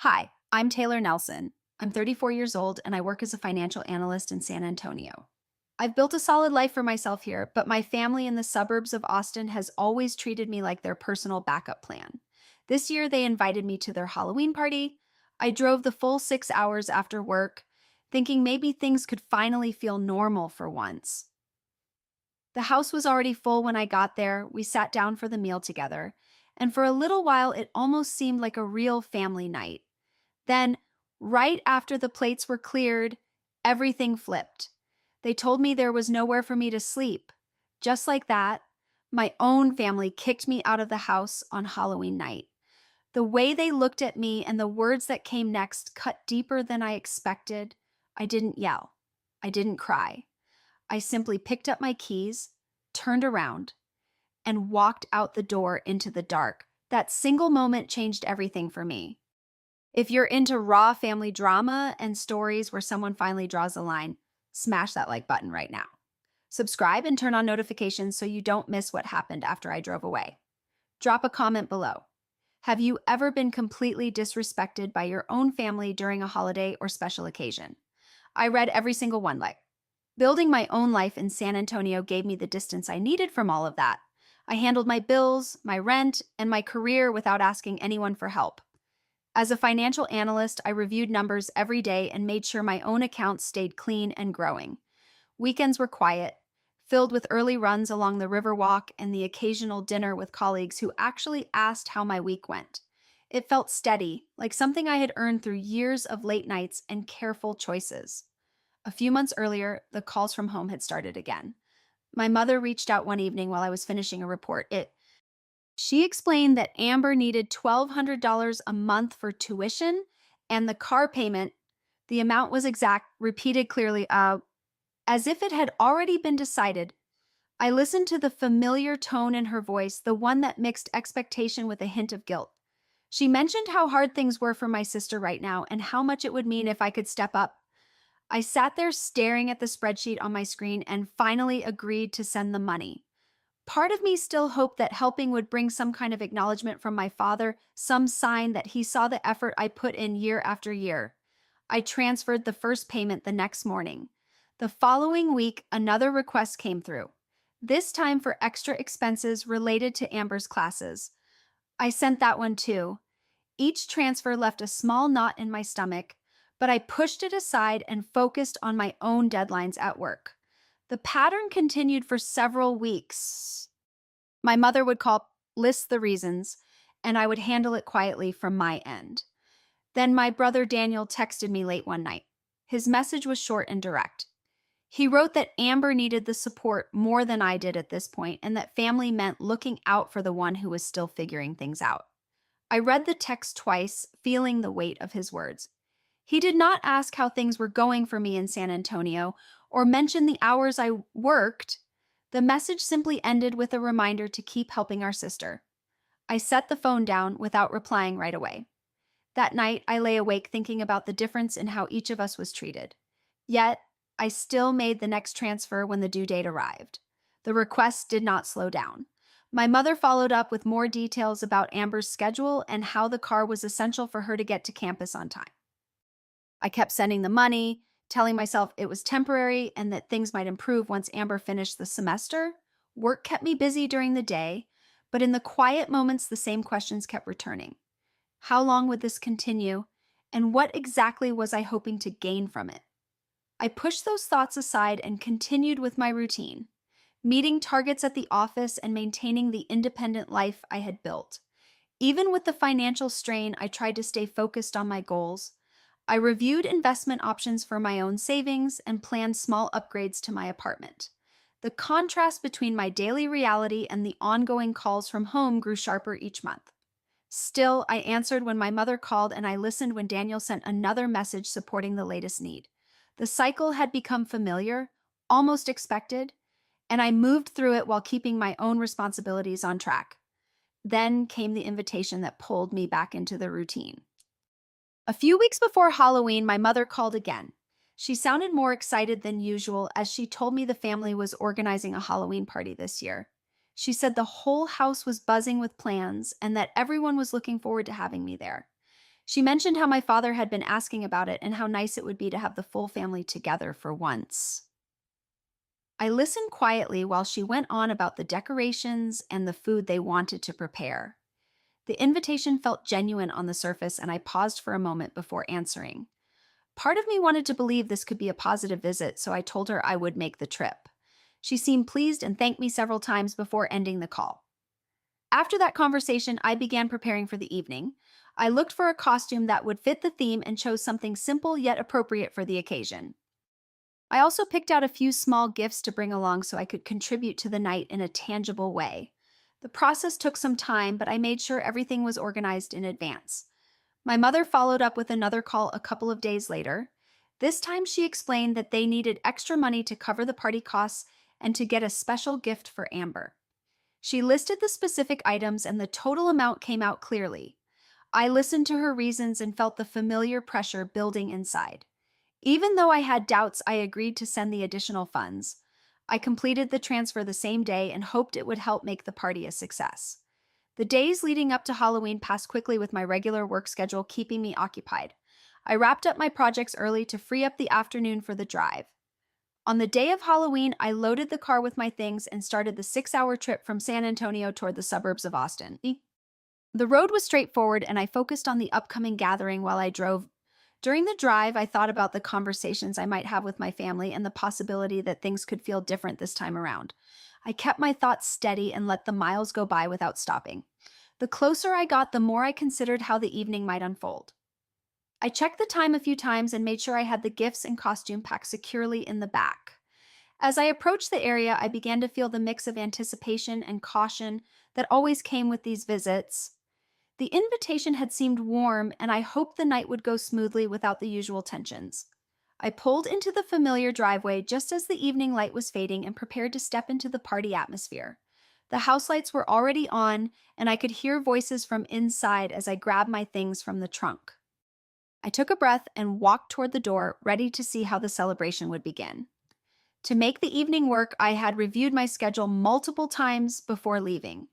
Hi, I'm Taylor Nelson. I'm 34 years old and I work as a financial analyst in San Antonio. I've built a solid life for myself here, but my family in the suburbs of Austin has always treated me like their personal backup plan. This year, they invited me to their Halloween party. I drove the full 6 hours after work, thinking maybe things could finally feel normal for once. The house was already full when I got there. We sat down for the meal together, and for a little while, it almost seemed like a real family night. Then, right after the plates were cleared, everything flipped. They told me there was nowhere for me to sleep. Just like that, my own family kicked me out of the house on Halloween night. The way they looked at me and the words that came next cut deeper than I expected. I didn't yell. I didn't cry. I simply picked up my keys, turned around, and walked out the door into the dark. That single moment changed everything for me. If you're into raw family drama and stories where someone finally draws a line, smash that like button right now. Subscribe and turn on notifications so you don't miss what happened after I drove away. Drop a comment below. Have you ever been completely disrespected by your own family during a holiday or special occasion? I read every single one. Building my own life in San Antonio gave me the distance I needed from all of that. I handled my bills, my rent, and my career without asking anyone for help. As a financial analyst, I reviewed numbers every day and made sure my own accounts stayed clean and growing. Weekends were quiet, filled with early runs along the Riverwalk and the occasional dinner with colleagues who actually asked how my week went. It felt steady, like something I had earned through years of late nights and careful choices. A few months earlier, the calls from home had started again. My mother reached out one evening while I was finishing a report. She explained that Amber needed $1,200 a month for tuition and the car payment. The amount was exact, repeated clearly, as if it had already been decided. I listened to the familiar tone in her voice, the one that mixed expectation with a hint of guilt. She mentioned how hard things were for my sister right now and how much it would mean if I could step up. I sat there staring at the spreadsheet on my screen and finally agreed to send the money. Part of me still hoped that helping would bring some kind of acknowledgement from my father, some sign that he saw the effort I put in year after year. I transferred the first payment the next morning. The following week, another request came through, this time for extra expenses related to Amber's classes. I sent that one too. Each transfer left a small knot in my stomach, but I pushed it aside and focused on my own deadlines at work. The pattern continued for several weeks. My mother would call, list the reasons, and I would handle it quietly from my end. Then my brother Daniel texted me late one night. His message was short and direct. He wrote that Amber needed the support more than I did at this point, and that family meant looking out for the one who was still figuring things out. I read the text twice, feeling the weight of his words. He did not ask how things were going for me in San Antonio or mention the hours I worked. The message simply ended with a reminder to keep helping our sister. I set the phone down without replying right away. That night, I lay awake thinking about the difference in how each of us was treated. Yet, I still made the next transfer when the due date arrived. The request did not slow down. My mother followed up with more details about Amber's schedule and how the car was essential for her to get to campus on time. I kept sending the money, telling myself it was temporary and that things might improve once Amber finished the semester. Work kept me busy during the day, but in the quiet moments, the same questions kept returning. How long would this continue, and what exactly was I hoping to gain from it? I pushed those thoughts aside and continued with my routine, meeting targets at the office and maintaining the independent life I had built. Even with the financial strain, I tried to stay focused on my goals. I reviewed investment options for my own savings and planned small upgrades to my apartment. The contrast between my daily reality and the ongoing calls from home grew sharper each month. Still, I answered when my mother called and I listened when Daniel sent another message supporting the latest need. The cycle had become familiar, almost expected, and I moved through it while keeping my own responsibilities on track. Then came the invitation that pulled me back into the routine. A few weeks before Halloween, my mother called again. She sounded more excited than usual as she told me the family was organizing a Halloween party this year. She said the whole house was buzzing with plans and that everyone was looking forward to having me there. She mentioned how my father had been asking about it and how nice it would be to have the full family together for once. I listened quietly while she went on about the decorations and the food they wanted to prepare. The invitation felt genuine on the surface, and I paused for a moment before answering. Part of me wanted to believe this could be a positive visit, so I told her I would make the trip. She seemed pleased and thanked me several times before ending the call. After that conversation, I began preparing for the evening. I looked for a costume that would fit the theme and chose something simple yet appropriate for the occasion. I also picked out a few small gifts to bring along so I could contribute to the night in a tangible way. The process took some time, but I made sure everything was organized in advance. My mother followed up with another call a couple of days later. This time she explained that they needed extra money to cover the party costs and to get a special gift for Amber. She listed the specific items and the total amount came out clearly. I listened to her reasons and felt the familiar pressure building inside. Even though I had doubts, I agreed to send the additional funds. I completed the transfer the same day and hoped it would help make the party a success. The days leading up to Halloween passed quickly with my regular work schedule keeping me occupied. I wrapped up my projects early to free up the afternoon for the drive. On the day of Halloween, I loaded the car with my things and started the 6-hour trip from San Antonio toward the suburbs of Austin. The road was straightforward, and I focused on the upcoming gathering while I drove. During the drive, I thought about the conversations I might have with my family and the possibility that things could feel different this time around. I kept my thoughts steady and let the miles go by without stopping. The closer I got, the more I considered how the evening might unfold. I checked the time a few times and made sure I had the gifts and costume packed securely in the back. As I approached the area, I began to feel the mix of anticipation and caution that always came with these visits. The invitation had seemed warm, and I hoped the night would go smoothly without the usual tensions. I pulled into the familiar driveway just as the evening light was fading and prepared to step into the party atmosphere. The house lights were already on, and I could hear voices from inside as I grabbed my things from the trunk. I took a breath and walked toward the door, ready to see how the celebration would begin. To make the evening work, I had reviewed my schedule multiple times before leaving.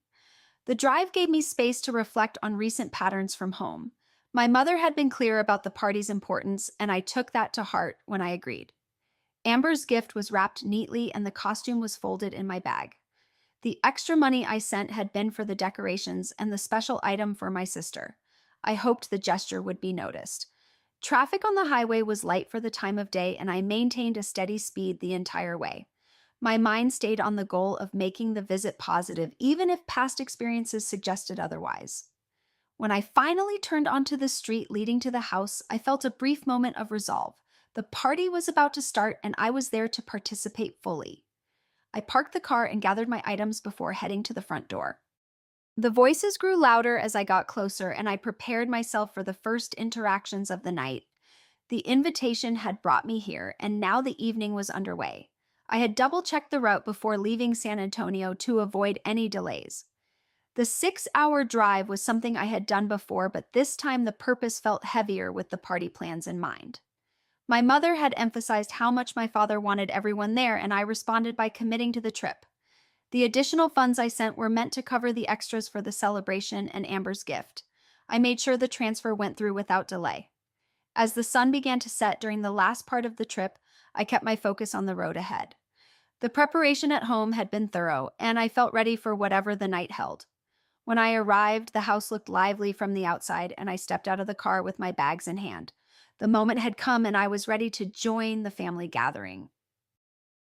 The drive gave me space to reflect on recent patterns from home. My mother had been clear about the party's importance, and I took that to heart when I agreed. Amber's gift was wrapped neatly, and the costume was folded in my bag. The extra money I sent had been for the decorations and the special item for my sister. I hoped the gesture would be noticed. Traffic on the highway was light for the time of day, and I maintained a steady speed the entire way. My mind stayed on the goal of making the visit positive, even if past experiences suggested otherwise. When I finally turned onto the street leading to the house, I felt a brief moment of resolve. The party was about to start, and I was there to participate fully. I parked the car and gathered my items before heading to the front door. The voices grew louder as I got closer, and I prepared myself for the first interactions of the night. The invitation had brought me here, and now the evening was underway. I had double-checked the route before leaving San Antonio to avoid any delays. The 6-hour drive was something I had done before, but this time the purpose felt heavier with the party plans in mind. My mother had emphasized how much my father wanted everyone there, and I responded by committing to the trip. The additional funds I sent were meant to cover the extras for the celebration and Amber's gift. I made sure the transfer went through without delay. As the sun began to set during the last part of the trip, I kept my focus on the road ahead. The preparation at home had been thorough, and I felt ready for whatever the night held. When I arrived, the house looked lively from the outside, and I stepped out of the car with my bags in hand. The moment had come, and I was ready to join the family gathering.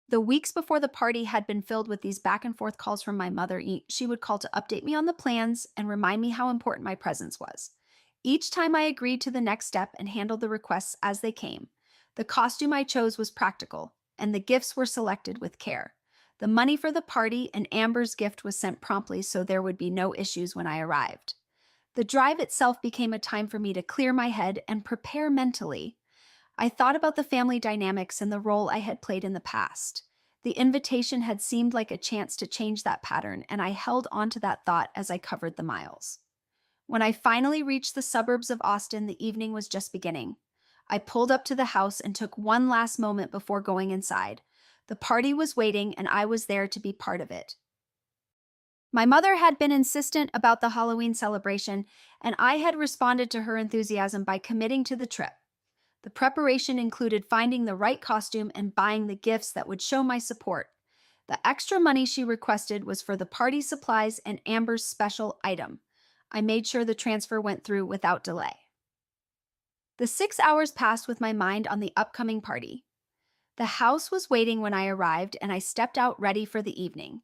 The weeks before the party had been filled with these back and forth calls from my mother. She would call to update me on the plans and remind me how important my presence was. Each time I agreed to the next step and handled the requests as they came. The costume I chose was practical, and the gifts were selected with care. The money for the party and Amber's gift was sent promptly, so there would be no issues when I arrived. The drive itself became a time for me to clear my head and prepare mentally. I thought about the family dynamics and the role I had played in the past. The invitation had seemed like a chance to change that pattern, and I held on to that thought as I covered the miles. When I finally reached the suburbs of Austin, the evening was just beginning. I pulled up to the house and took one last moment before going inside. The party was waiting, and I was there to be part of it. My mother had been insistent about the Halloween celebration, and I had responded to her enthusiasm by committing to the trip. The preparation included finding the right costume and buying the gifts that would show my support. The extra money she requested was for the party supplies and Amber's special item. I made sure the transfer went through without delay. The 6 hours passed with my mind on the upcoming party. The house was waiting when I arrived, and I stepped out ready for the evening.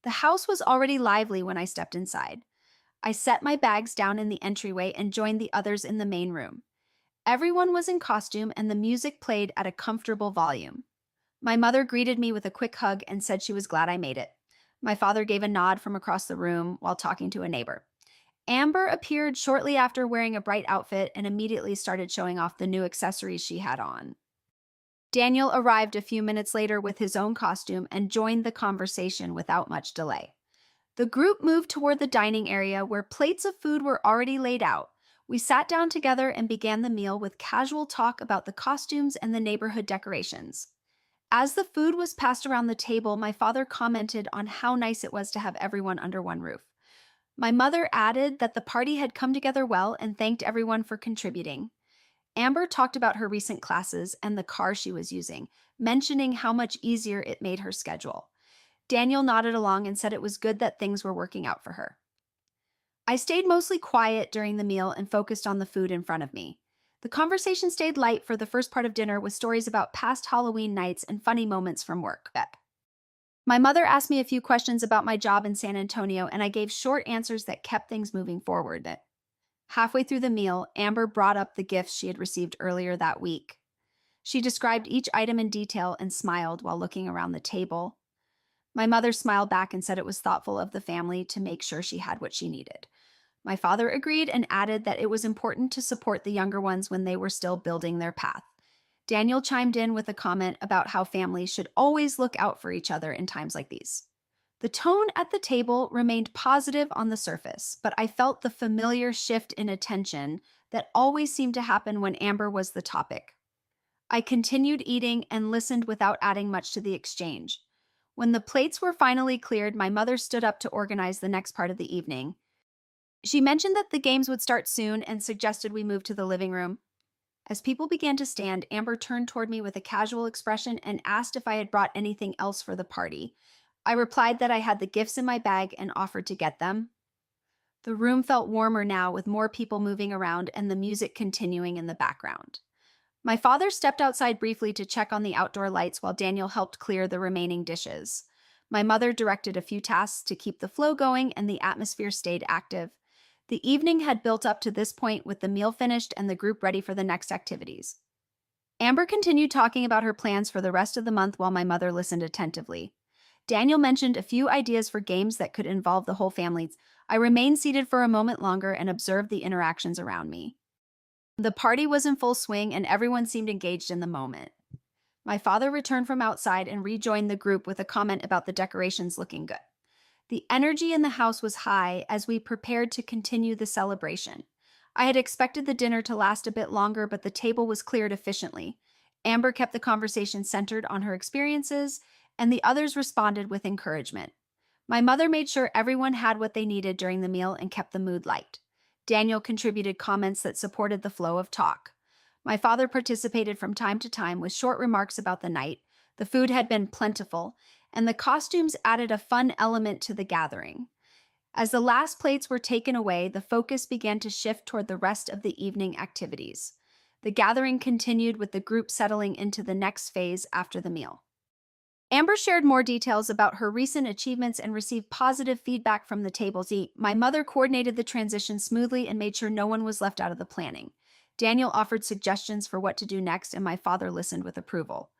The house was already lively when I stepped inside. I set my bags down in the entryway and joined the others in the main room. Everyone was in costume, and the music played at a comfortable volume. My mother greeted me with a quick hug and said she was glad I made it. My father gave a nod from across the room while talking to a neighbor. Amber appeared shortly after wearing a bright outfit and immediately started showing off the new accessories she had on. Daniel arrived a few minutes later with his own costume and joined the conversation without much delay. The group moved toward the dining area where plates of food were already laid out. We sat down together and began the meal with casual talk about the costumes and the neighborhood decorations. As the food was passed around the table, my father commented on how nice it was to have everyone under one roof. My mother added that the party had come together well and thanked everyone for contributing. Amber talked about her recent classes and the car she was using, mentioning how much easier it made her schedule. Daniel nodded along and said it was good that things were working out for her. I stayed mostly quiet during the meal and focused on the food in front of me. The conversation stayed light for the first part of dinner with stories about past Halloween nights and funny moments from work. My mother asked me a few questions about my job in San Antonio, and I gave short answers that kept things moving forward. Halfway through the meal, Amber brought up the gifts she had received earlier that week. She described each item in detail and smiled while looking around the table. My mother smiled back and said it was thoughtful of the family to make sure she had what she needed. My father agreed and added that it was important to support the younger ones when they were still building their path. Daniel chimed in with a comment about how families should always look out for each other in times like these. The tone at the table remained positive on the surface, but I felt the familiar shift in attention that always seemed to happen when Amber was the topic. I continued eating and listened without adding much to the exchange. When the plates were finally cleared, my mother stood up to organize the next part of the evening. She mentioned that the games would start soon and suggested we move to the living room. As people began to stand, Amber turned toward me with a casual expression and asked if I had brought anything else for the party. I replied that I had the gifts in my bag and offered to get them. The room felt warmer now, with more people moving around and the music continuing in the background. My father stepped outside briefly to check on the outdoor lights while Daniel helped clear the remaining dishes. My mother directed a few tasks to keep the flow going, and the atmosphere stayed active. The evening had built up to this point, with the meal finished and the group ready for the next activities. Amber continued talking about her plans for the rest of the month while my mother listened attentively. Daniel mentioned a few ideas for games that could involve the whole family. I remained seated for a moment longer and observed the interactions around me. The party was in full swing and everyone seemed engaged in the moment. My father returned from outside and rejoined the group with a comment about the decorations looking good. The energy in the house was high as we prepared to continue the celebration. I had expected the dinner to last a bit longer, but the table was cleared efficiently. Amber kept the conversation centered on her experiences, and the others responded with encouragement. My mother made sure everyone had what they needed during the meal and kept the mood light. Daniel contributed comments that supported the flow of talk. My father participated from time to time with short remarks about the night. The food had been plentiful, and the costumes added a fun element to the gathering. As the last plates were taken away, the focus began to shift toward the rest of the evening activities. The gathering continued, with the group settling into the next phase after the meal. Amber shared more details about her recent achievements and received positive feedback from the tables. My mother coordinated the transition smoothly and made sure no one was left out of the planning. Daniel offered suggestions for what to do next, and my father listened with approval.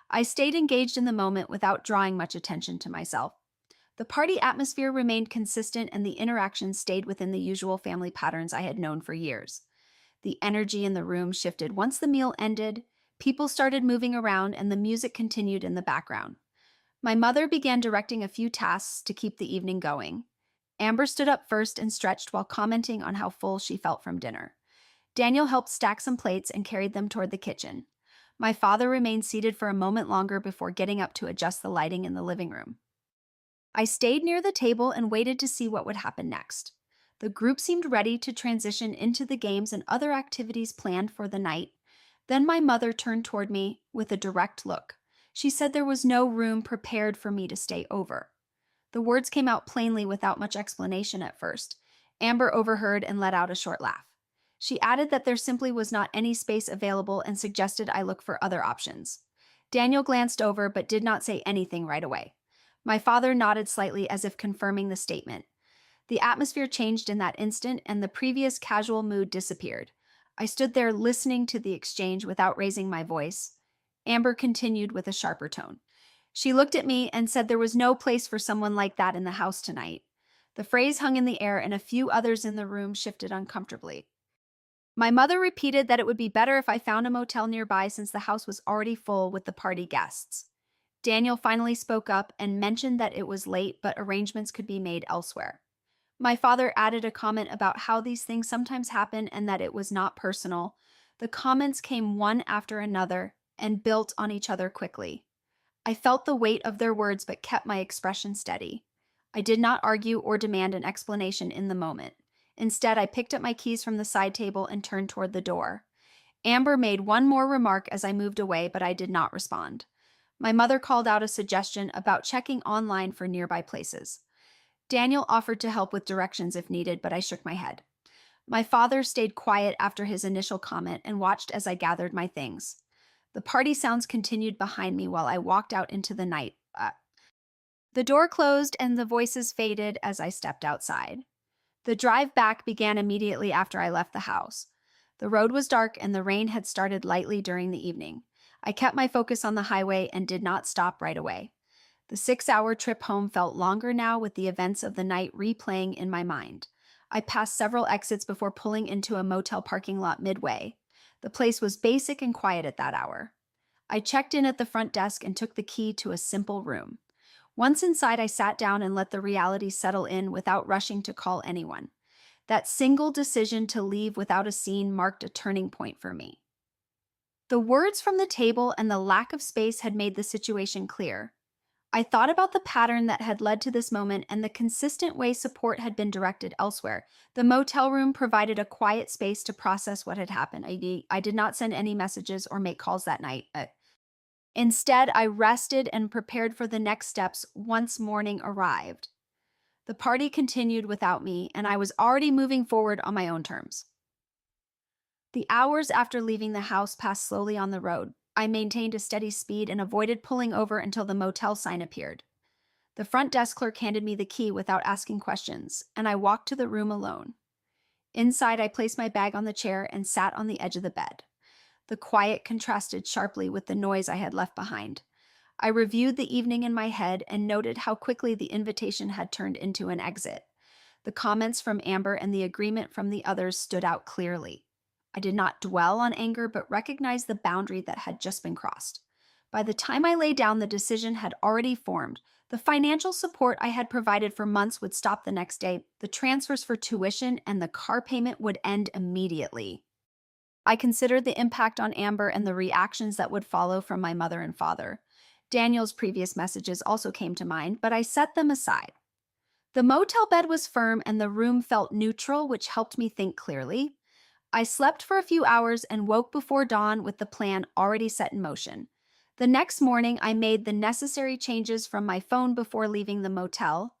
I stayed engaged in the moment without drawing much attention to myself. The party atmosphere remained consistent, and the interactions stayed within the usual family patterns I had known for years. The energy in the room shifted once the meal ended. People started moving around, and the music continued in the background. My mother began directing a few tasks to keep the evening going. Amber stood up first and stretched while commenting on how full she felt from dinner. Daniel helped stack some plates and carried them toward the kitchen. My father remained seated for a moment longer before getting up to adjust the lighting in the living room. I stayed near the table and waited to see what would happen next. The group seemed ready to transition into the games and other activities planned for the night. Then my mother turned toward me with a direct look. She said there was no room prepared for me to stay over. The words came out plainly without much explanation at first. Amber overheard and let out a short laugh. She added that there simply was not any space available and suggested I look for other options. Daniel glanced over but did not say anything right away. My father nodded slightly as if confirming the statement. The atmosphere changed in that instant and the previous casual mood disappeared. I stood there listening to the exchange without raising my voice. Amber continued with a sharper tone. She looked at me and said there was no place for someone like that in the house tonight. The phrase hung in the air and a few others in the room shifted uncomfortably. My mother repeated that it would be better if I found a motel nearby since the house was already full with the party guests. Daniel finally spoke up and mentioned that it was late but arrangements could be made elsewhere. My father added a comment about how these things sometimes happen and that it was not personal. The comments came one after another and built on each other quickly. I felt the weight of their words but kept my expression steady. I did not argue or demand an explanation in the moment. Instead, I picked up my keys from the side table and turned toward the door. Amber made one more remark as I moved away, but I did not respond. My mother called out a suggestion about checking online for nearby places. Daniel offered to help with directions if needed, but I shook my head. My father stayed quiet after his initial comment and watched as I gathered my things. The party sounds continued behind me while I walked out into the night. The door closed and the voices faded as I stepped outside. The drive back began immediately after I left the house. The road was dark and the rain had started lightly during the evening. I kept my focus on the highway and did not stop right away. The 6-hour trip home felt longer now with the events of the night replaying in my mind. I passed several exits before pulling into a motel parking lot midway. The place was basic and quiet at that hour. I checked in at the front desk and took the key to a simple room. Once inside, I sat down and let the reality settle in without rushing to call anyone. That single decision to leave without a scene marked a turning point for me. The words from the table and the lack of space had made the situation clear. I thought about the pattern that had led to this moment and the consistent way support had been directed elsewhere. The motel room provided a quiet space to process what had happened. I did not send any messages or make calls that night. Instead, I rested and prepared for the next steps once morning arrived. The party continued without me, and I was already moving forward on my own terms. The hours after leaving the house passed slowly on the road. I maintained a steady speed and avoided pulling over until the motel sign appeared. The front desk clerk handed me the key without asking questions, and I walked to the room alone. Inside, I placed my bag on the chair and sat on the edge of the bed. The quiet contrasted sharply with the noise I had left behind. I reviewed the evening in my head and noted how quickly the invitation had turned into an exit. The comments from Amber and the agreement from the others stood out clearly. I did not dwell on anger, but recognized the boundary that had just been crossed. By the time I lay down, the decision had already formed. The financial support I had provided for months would stop the next day. The transfers for tuition and the car payment would end immediately. I considered the impact on Amber and the reactions that would follow from my mother and father. Daniel's previous messages also came to mind, but I set them aside. The motel bed was firm and the room felt neutral, which helped me think clearly. I slept for a few hours and woke before dawn with the plan already set in motion. The next morning, I made the necessary changes from my phone before leaving the motel.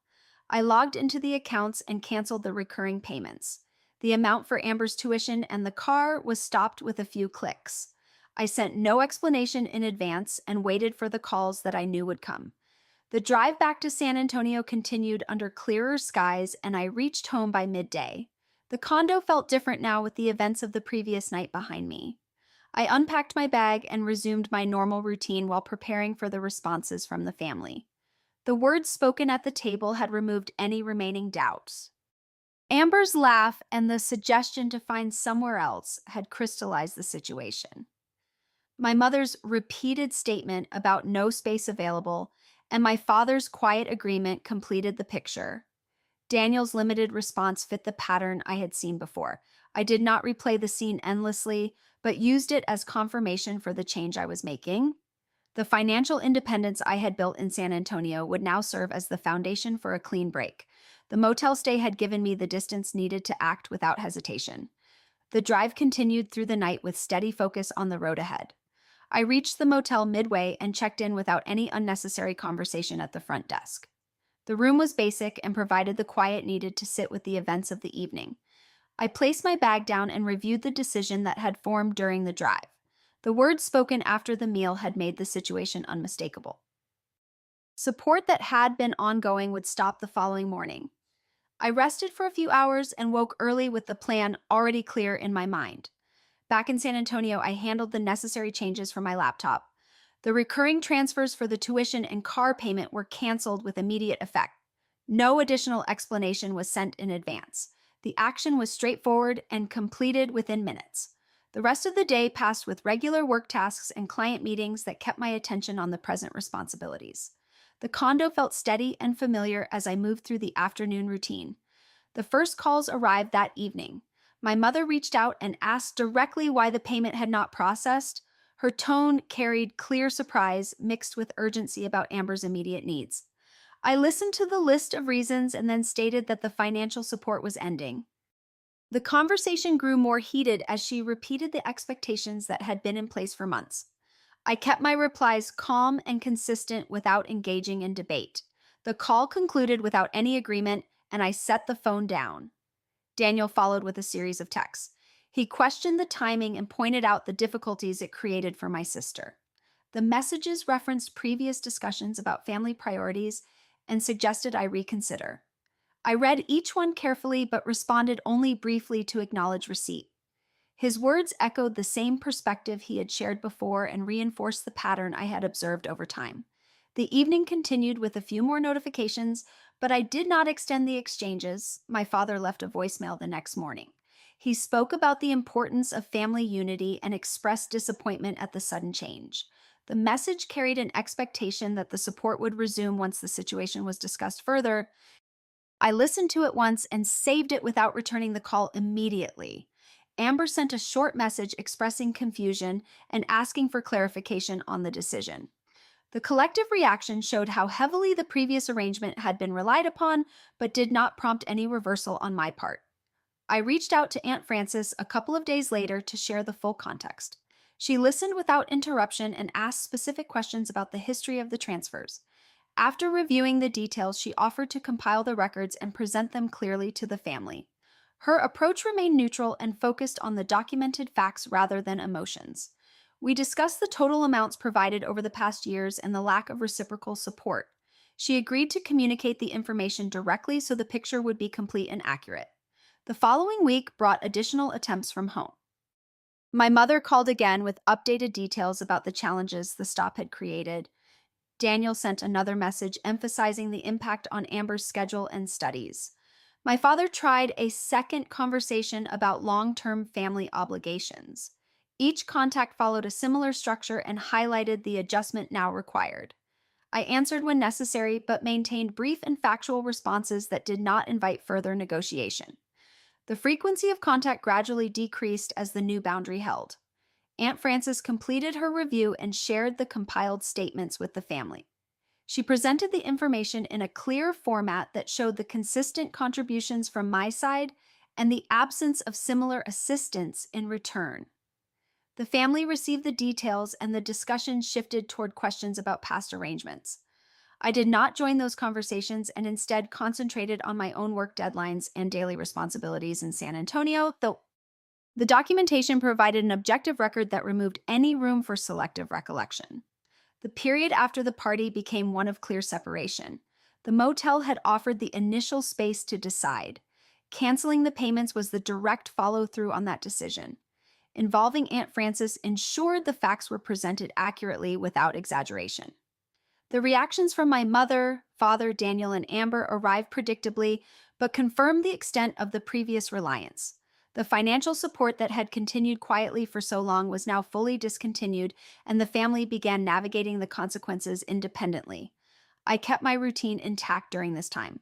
I logged into the accounts and canceled the recurring payments. The amount for Amber's tuition and the car was stopped with a few clicks. I sent no explanation in advance and waited for the calls that I knew would come. The drive back to San Antonio continued under clearer skies, and I reached home by midday. The condo felt different now with the events of the previous night behind me. I unpacked my bag and resumed my normal routine while preparing for the responses from the family. The words spoken at the table had removed any remaining doubts. Amber's laugh and the suggestion to find somewhere else had crystallized the situation. My mother's repeated statement about no space available and my father's quiet agreement completed the picture. Daniel's limited response fit the pattern I had seen before. I did not replay the scene endlessly, but used it as confirmation for the change I was making. The financial independence I had built in San Antonio would now serve as the foundation for a clean break. The motel stay had given me the distance needed to act without hesitation. The drive continued through the night with steady focus on the road ahead. I reached the motel midway and checked in without any unnecessary conversation at the front desk. The room was basic and provided the quiet needed to sit with the events of the evening. I placed my bag down and reviewed the decision that had formed during the drive. The words spoken after the meal had made the situation unmistakable. Support that had been ongoing would stop the following morning. I rested for a few hours and woke early with the plan already clear in my mind. Back in San Antonio, I handled the necessary changes for my laptop. The recurring transfers for the tuition and car payment were canceled with immediate effect. No additional explanation was sent in advance. The action was straightforward and completed within minutes. The rest of the day passed with regular work tasks and client meetings that kept my attention on the present responsibilities. The condo felt steady and familiar as I moved through the afternoon routine. The first calls arrived that evening. My mother reached out and asked directly why the payment had not processed. Her tone carried clear surprise mixed with urgency about Amber's immediate needs. I listened to the list of reasons and then stated that the financial support was ending. The conversation grew more heated as she repeated the expectations that had been in place for months. I kept my replies calm and consistent without engaging in debate. The call concluded without any agreement, and I set the phone down. Daniel followed with a series of texts. He questioned the timing and pointed out the difficulties it created for my sister. The messages referenced previous discussions about family priorities and suggested I reconsider. I read each one carefully but responded only briefly to acknowledge receipt. His words echoed the same perspective he had shared before and reinforced the pattern I had observed over time. The evening continued with a few more notifications, but I did not extend the exchanges. My father left a voicemail the next morning. He spoke about the importance of family unity and expressed disappointment at the sudden change. The message carried an expectation that the support would resume once the situation was discussed further. I listened to it once and saved it without returning the call immediately. Amber sent a short message expressing confusion and asking for clarification on the decision. The collective reaction showed how heavily the previous arrangement had been relied upon, but did not prompt any reversal on my part. I reached out to Aunt Frances a couple of days later to share the full context. She listened without interruption and asked specific questions about the history of the transfers. After reviewing the details, she offered to compile the records and present them clearly to the family. Her approach remained neutral and focused on the documented facts rather than emotions. We discussed the total amounts provided over the past years and the lack of reciprocal support. She agreed to communicate the information directly so the picture would be complete and accurate. The following week brought additional attempts from home. My mother called again with updated details about the challenges the stop had created. Daniel sent another message emphasizing the impact on Amber's schedule and studies. My father tried a second conversation about long-term family obligations. Each contact followed a similar structure and highlighted the adjustment now required. I answered when necessary, but maintained brief and factual responses that did not invite further negotiation. The frequency of contact gradually decreased as the new boundary held. Aunt Frances completed her review and shared the compiled statements with the family. She presented the information in a clear format that showed the consistent contributions from my side and the absence of similar assistance in return. The family received the details and the discussion shifted toward questions about past arrangements. I did not join those conversations and instead concentrated on my own work deadlines and daily responsibilities in San Antonio, though the documentation provided an objective record that removed any room for selective recollection. The period after the party became one of clear separation. The motel had offered the initial space to decide. Canceling the payments was the direct follow-through on that decision. Involving Aunt Frances ensured the facts were presented accurately without exaggeration. The reactions from my mother, father, Daniel, and Amber arrived predictably, but confirmed the extent of the previous reliance. The financial support that had continued quietly for so long was now fully discontinued, and the family began navigating the consequences independently. I kept my routine intact during this time.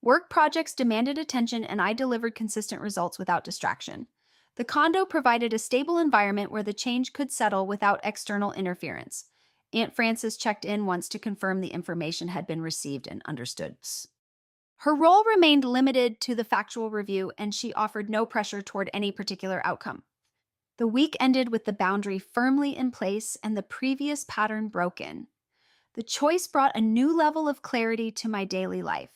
Work projects demanded attention, and I delivered consistent results without distraction. The condo provided a stable environment where the change could settle without external interference. Aunt Frances checked in once to confirm the information had been received and understood. Her role remained limited to the factual review, and she offered no pressure toward any particular outcome. The week ended with the boundary firmly in place and the previous pattern broken. The choice brought a new level of clarity to my daily life.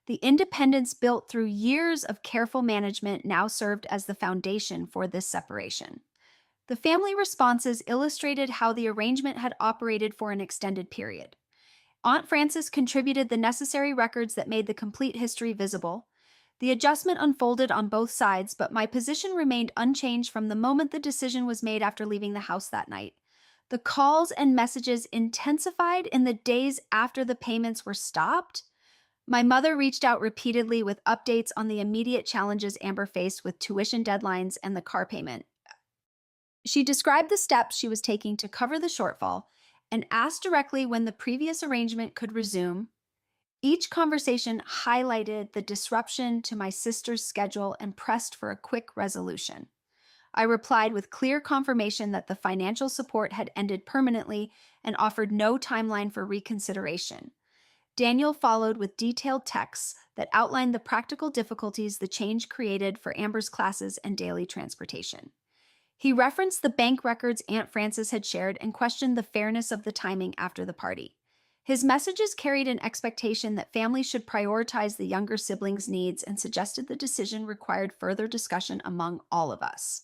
The independence built through years of careful management now served as the foundation for this separation. The family responses illustrated how the arrangement had operated for an extended period. Aunt Frances contributed the necessary records that made the complete history visible. The adjustment unfolded on both sides, but my position remained unchanged from the moment the decision was made after leaving the house that night. The calls and messages intensified in the days after the payments were stopped. My mother reached out repeatedly with updates on the immediate challenges Amber faced with tuition deadlines and the car payment. She described the steps she was taking to cover the shortfall and asked directly when the previous arrangement could resume. Each conversation highlighted the disruption to my sister's schedule and pressed for a quick resolution. I replied with clear confirmation that the financial support had ended permanently and offered no timeline for reconsideration. Daniel followed with detailed texts that outlined the practical difficulties the change created for Amber's classes and daily transportation. He referenced the bank records Aunt Frances had shared and questioned the fairness of the timing after the party. His messages carried an expectation that families should prioritize the younger siblings' needs and suggested the decision required further discussion among all of us.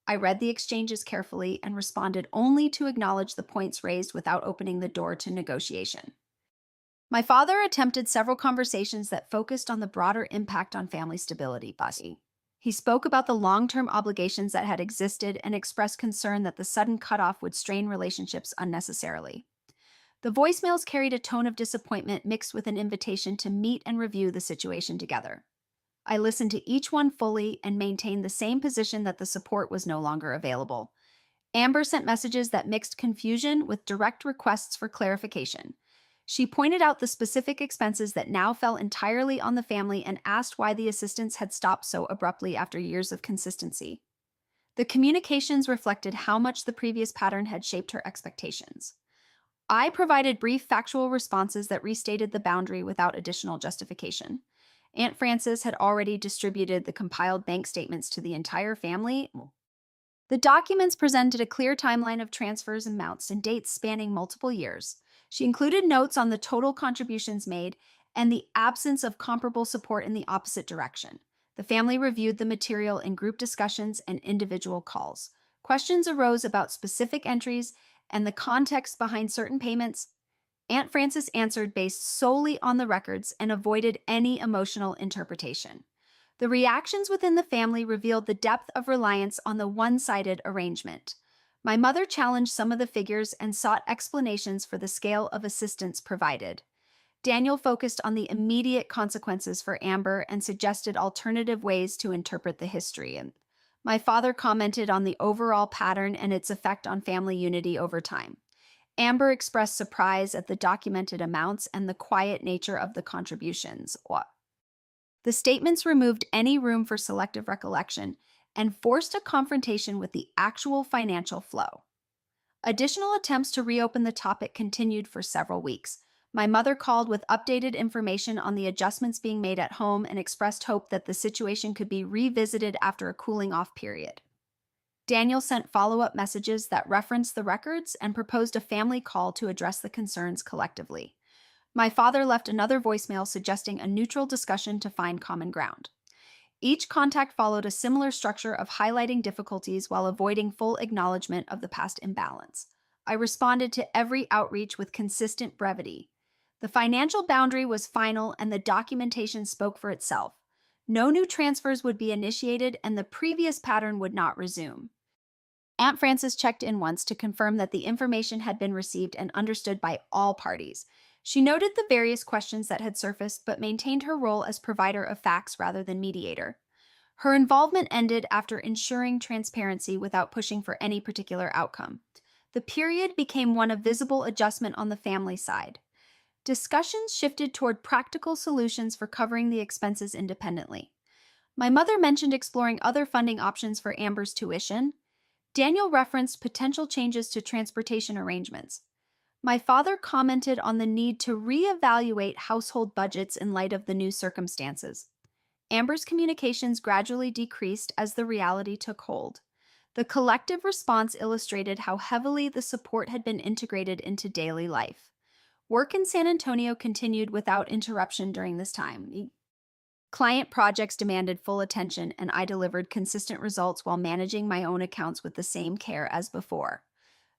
I read the exchanges carefully and responded only to acknowledge the points raised without opening the door to negotiation. My father attempted several conversations that focused on the broader impact on family stability. He spoke about the long-term obligations that had existed and expressed concern that the sudden cutoff would strain relationships unnecessarily. The voicemails carried a tone of disappointment mixed with an invitation to meet and review the situation together. I listened to each one fully and maintained the same position that the support was no longer available. Amber sent messages that mixed confusion with direct requests for clarification. She pointed out the specific expenses that now fell entirely on the family and asked why the assistance had stopped so abruptly after years of consistency. The communications reflected how much the previous pattern had shaped her expectations. I provided brief factual responses that restated the boundary without additional justification. Aunt Frances had already distributed the compiled bank statements to the entire family. The documents presented a clear timeline of transfers, amounts, and dates spanning multiple years. She included notes on the total contributions made and the absence of comparable support in the opposite direction. The family reviewed the material in group discussions and individual calls. Questions arose about specific entries and the context behind certain payments. Aunt Frances answered based solely on the records and avoided any emotional interpretation. The reactions within the family revealed the depth of reliance on the one-sided arrangement. My mother challenged some of the figures and sought explanations for the scale of assistance provided. Daniel focused on the immediate consequences for Amber and suggested alternative ways to interpret the history. And my father commented on the overall pattern and its effect on family unity over time. Amber expressed surprise at the documented amounts and the quiet nature of the contributions. The statements removed any room for selective recollection and forced a confrontation with the actual financial flow. Additional attempts to reopen the topic continued for several weeks. My mother called with updated information on the adjustments being made at home and expressed hope that the situation could be revisited after a cooling-off period. Daniel sent follow-up messages that referenced the records and proposed a family call to address the concerns collectively. My father left another voicemail suggesting a neutral discussion to find common ground. Each contact followed a similar structure of highlighting difficulties while avoiding full acknowledgement of the past imbalance. I responded to every outreach with consistent brevity. The financial boundary was final and the documentation spoke for itself. No new transfers would be initiated and the previous pattern would not resume. Aunt Frances checked in once to confirm that the information had been received and understood by all parties. She noted the various questions that had surfaced but maintained her role as provider of facts rather than mediator. Her involvement ended after ensuring transparency without pushing for any particular outcome. The period became one of visible adjustment on the family side. Discussions shifted toward practical solutions for covering the expenses independently. My mother mentioned exploring other funding options for Amber's tuition. Daniel referenced potential changes to transportation arrangements. My father commented on the need to reevaluate household budgets in light of the new circumstances. Amber's communications gradually decreased as the reality took hold. The collective response illustrated how heavily the support had been integrated into daily life. Work in San Antonio continued without interruption during this time. Client projects demanded full attention, and I delivered consistent results while managing my own accounts with the same care as before.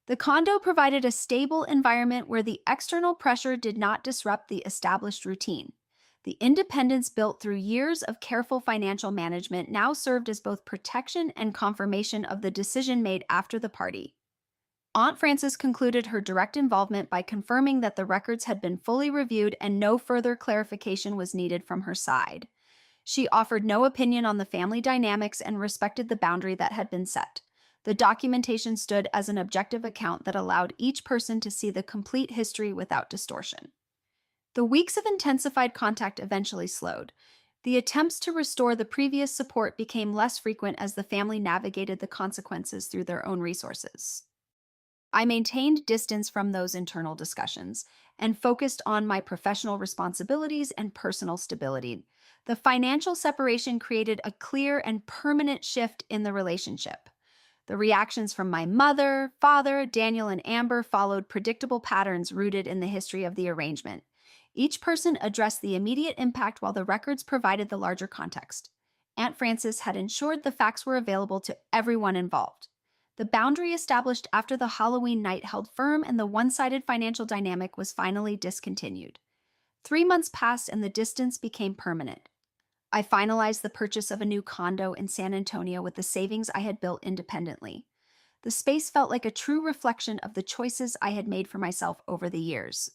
The condo provided a stable environment where the external pressure did not disrupt the established routine. The independence built through years of careful financial management now served as both protection and confirmation of the decision made after the party. Aunt Frances concluded her direct involvement by confirming that the records had been fully reviewed and no further clarification was needed from her side. She offered no opinion on the family dynamics and respected the boundary that had been set. The documentation stood as an objective account that allowed each person to see the complete history without distortion. The weeks of intensified contact eventually slowed. The attempts to restore the previous support became less frequent as the family navigated the consequences through their own resources. I maintained distance from those internal discussions and focused on my professional responsibilities and personal stability. The financial separation created a clear and permanent shift in the relationship. The reactions from my mother, father, Daniel, and Amber followed predictable patterns rooted in the history of the arrangement. Each person addressed the immediate impact while the records provided the larger context. Aunt Frances had ensured the facts were available to everyone involved. The boundary established after the Halloween night held firm, and the one-sided financial dynamic was finally discontinued. 3 months passed and the distance became permanent. I finalized the purchase of a new condo in San Antonio with the savings I had built independently. The space felt like a true reflection of the choices I had made for myself over the years.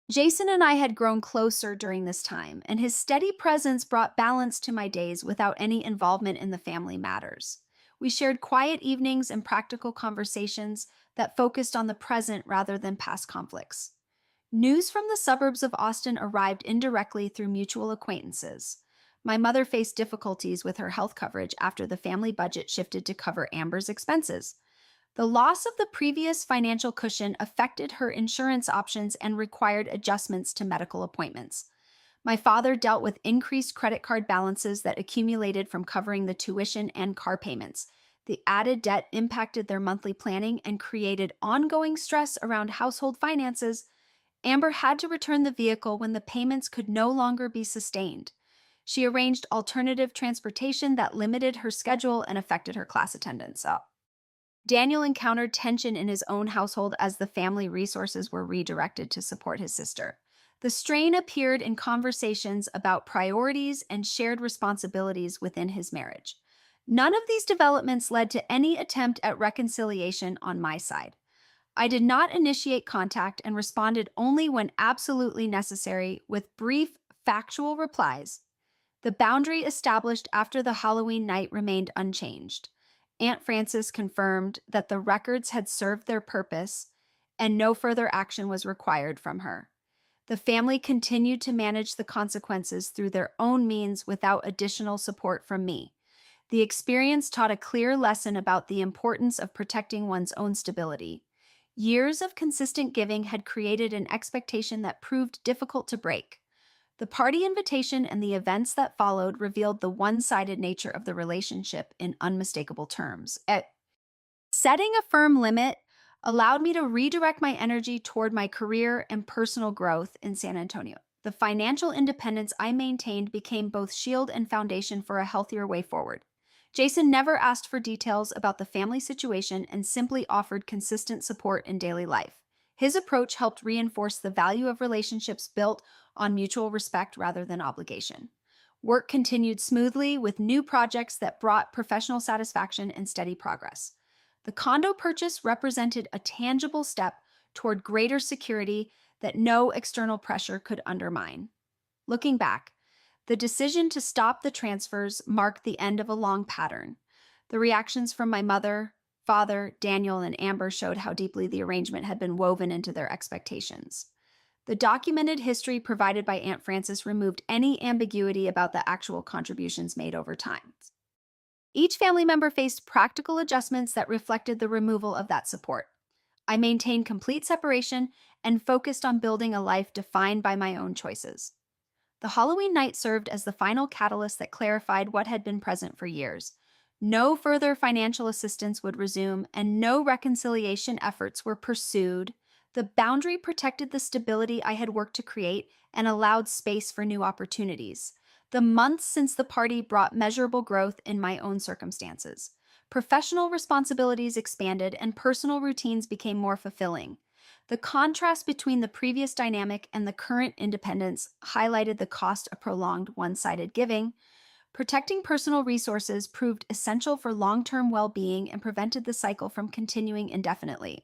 Jason and I had grown closer during this time, and his steady presence brought balance to my days without any involvement in the family matters. We shared quiet evenings and practical conversations that focused on the present rather than past conflicts. News from the suburbs of Austin arrived indirectly through mutual acquaintances. My mother faced difficulties with her health coverage after the family budget shifted to cover Amber's expenses. The loss of the previous financial cushion affected her insurance options and required adjustments to medical appointments. My father dealt with increased credit card balances that accumulated from covering the tuition and car payments. The added debt impacted their monthly planning and created ongoing stress around household finances. Amber had to return the vehicle when the payments could no longer be sustained. She arranged alternative transportation that limited her schedule and affected her class attendance. Daniel encountered tension in his own household as the family resources were redirected to support his sister. The strain appeared in conversations about priorities and shared responsibilities within his marriage. None of these developments led to any attempt at reconciliation on my side. I did not initiate contact and responded only when absolutely necessary with brief, factual replies. The boundary established after the Halloween night remained unchanged. Aunt Frances confirmed that the records had served their purpose and no further action was required from her. The family continued to manage the consequences through their own means without additional support from me. The experience taught a clear lesson about the importance of protecting one's own stability. Years of consistent giving had created an expectation that proved difficult to break. The party invitation and the events that followed revealed the one-sided nature of the relationship in unmistakable terms. Setting a firm limit allowed me to redirect my energy toward my career and personal growth in San Antonio. The financial independence I maintained became both shield and foundation for a healthier way forward. Jason never asked for details about the family situation and simply offered consistent support in daily life. His approach helped reinforce the value of relationships built on mutual respect rather than obligation. Work continued smoothly with new projects that brought professional satisfaction and steady progress. The condo purchase represented a tangible step toward greater security that no external pressure could undermine. Looking back, the decision to stop the transfers marked the end of a long pattern. The reactions from my mother, father, Daniel, and Amber showed how deeply the arrangement had been woven into their expectations. The documented history provided by Aunt Frances removed any ambiguity about the actual contributions made over time. Each family member faced practical adjustments that reflected the removal of that support. I maintained complete separation and focused on building a life defined by my own choices. The Halloween night served as the final catalyst that clarified what had been present for years. No further financial assistance would resume, and no reconciliation efforts were pursued. The boundary protected the stability I had worked to create and allowed space for new opportunities. The months since the party brought measurable growth in my own circumstances. Professional responsibilities expanded, and personal routines became more fulfilling. The contrast between the previous dynamic and the current independence highlighted the cost of prolonged one sided giving. Protecting personal resources proved essential for long term well being and prevented the cycle from continuing indefinitely.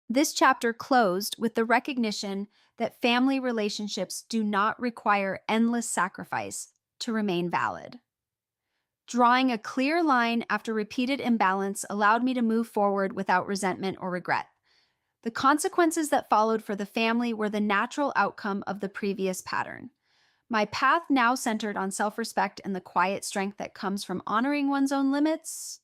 This chapter closed with the recognition that family relationships do not require endless sacrifice to remain valid. Drawing a clear line after repeated imbalance allowed me to move forward without resentment or regret. The consequences that followed for the family were the natural outcome of the previous pattern. My path now centered on self respect and the quiet strength that comes from honoring one's own limits.